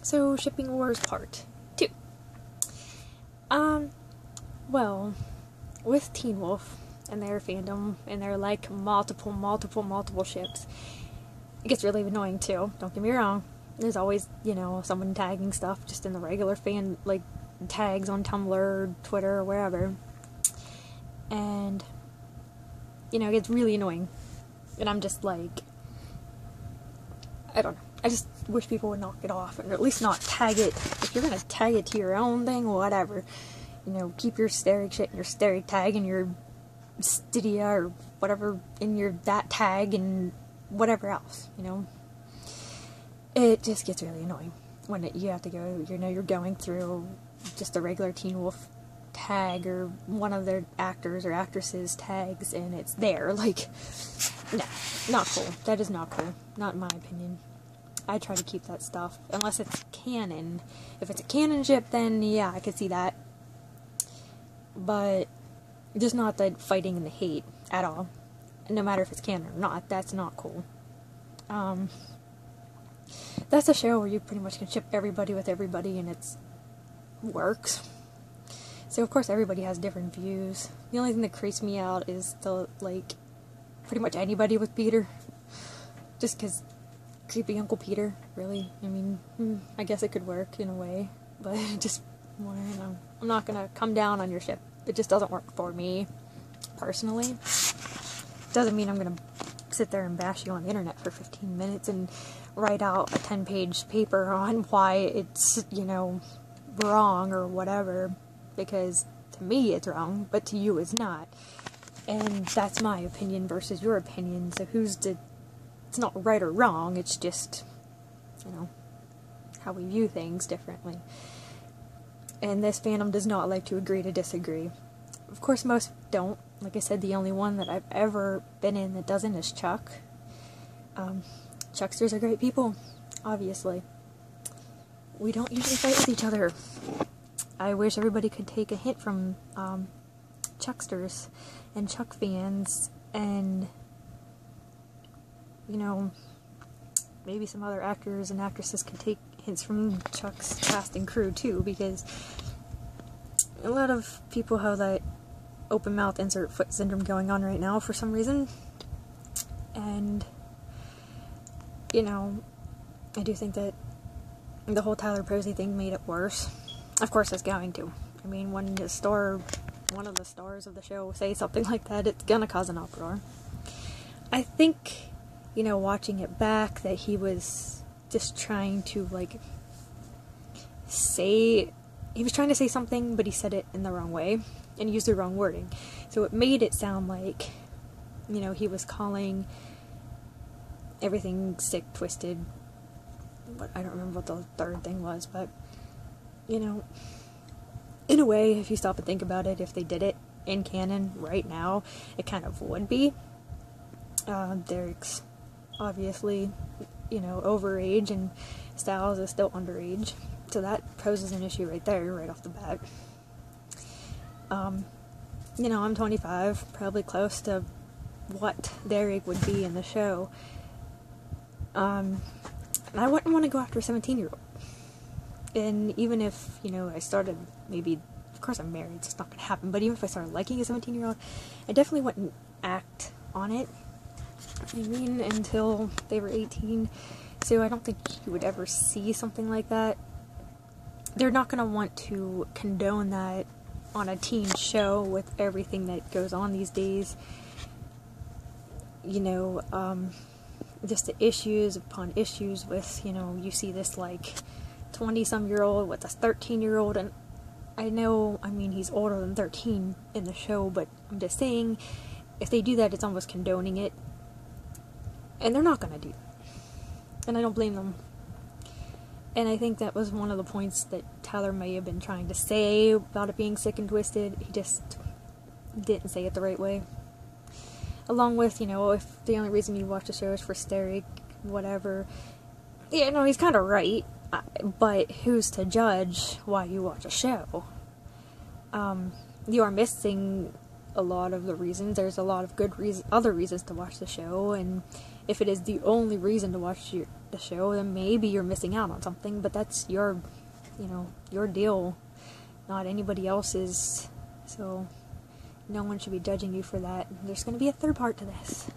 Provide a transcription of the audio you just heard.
So, Shipping Wars Part 2. Well, with Teen Wolf and their fandom, and their, like, multiple ships, it gets really annoying, too. Don't get me wrong. There's always, someone tagging stuff just in the regular fan, like, tags on Tumblr, Twitter, or wherever. And, it gets really annoying. And I'm just like, I don't know. I just wish people would knock it off, and at least not tag it. If you're gonna tag it to your own thing, whatever. Keep your Sterek shit in your Sterek tag and your Stydia or whatever in your that tag and whatever else, It just gets really annoying when you have to go, you're going through just a regular Teen Wolf tag or one of their actors or actresses tags and it's there. Like, no, not cool. That is not cool. Not in my opinion. I try to keep that stuff, unless it's canon. If it's a canon ship, then yeah, I could see that. But just not the fighting and the hate at all. No matter if it's canon or not, that's not cool. That's a show where you pretty much can ship everybody with everybody and it works. So of course everybody has different views. The only thing that creeps me out is the, like, pretty much anybody with Peter. Just because creepy Uncle Peter, really. I mean, I guess it could work in a way, but just, I'm not gonna come down on your ship. It just doesn't work for me, personally. Doesn't mean I'm gonna sit there and bash you on the internet for 15 minutes and write out a 10-page paper on why it's, wrong or whatever, because to me it's wrong, but to you it's not. And that's my opinion versus your opinion, so it's not right or wrong, it's just, how we view things differently. And this fandom does not like to agree to disagree. Of course, most don't. Like I said, the only one that I've ever been in that doesn't is Chuck. Chucksters are great people, obviously. We don't usually fight with each other. I wish everybody could take a hint from Chucksters and Chuck fans and maybe some other actors and actresses can take hints from Chuck's cast and crew too, because a lot of people have that open mouth insert foot syndrome going on right now for some reason, and I do think that the whole Tyler Poseys thing made it worse. Of course it's going to. I mean, when one of the stars of the show say something like that, it's gonna cause an uproar. I think watching it back, that he was just trying to, he was trying to say something, but he said it in the wrong way, and used the wrong wording. So it made it sound like, he was calling everything sick, twisted, but I don't remember what the third thing was, but, in a way, if you stop and think about it, if they did it in canon right now, it kind of would be. Derek's obviously, overage, and Styles is still underage. So that poses an issue right there, right off the bat. I'm 25, probably close to what Derek would be in the show. And I wouldn't want to go after a 17-year-old. And even if, I started, maybe, of course I'm married, so it's not going to happen, but even if I started liking a 17-year-old, I definitely wouldn't act on it. Until they were 18. So I don't think you would ever see something like that. They're not going to want to condone that on a teen show with everything that goes on these days. Just the issues upon issues with, you see this, 20-some-year-old with a 13-year-old, and he's older than 13 in the show, but I'm just saying, if they do that, it's almost condoning it. And they're not going to do that. And I don't blame them. And I think that was one of the points that Tyler may have been trying to say about it being sick and twisted. He just didn't say it the right way. Along with, if the only reason you watch the show is for Sterek, whatever. Yeah, he's kind of right. But who's to judge why you watch a show? You are missing a lot of the reasons. There's a lot of good other reasons to watch the show, and if it is the only reason to watch the show, then maybe you're missing out on something, but that's your, your deal, not anybody else's, so no one should be judging you for that. There's going to be a third part to this.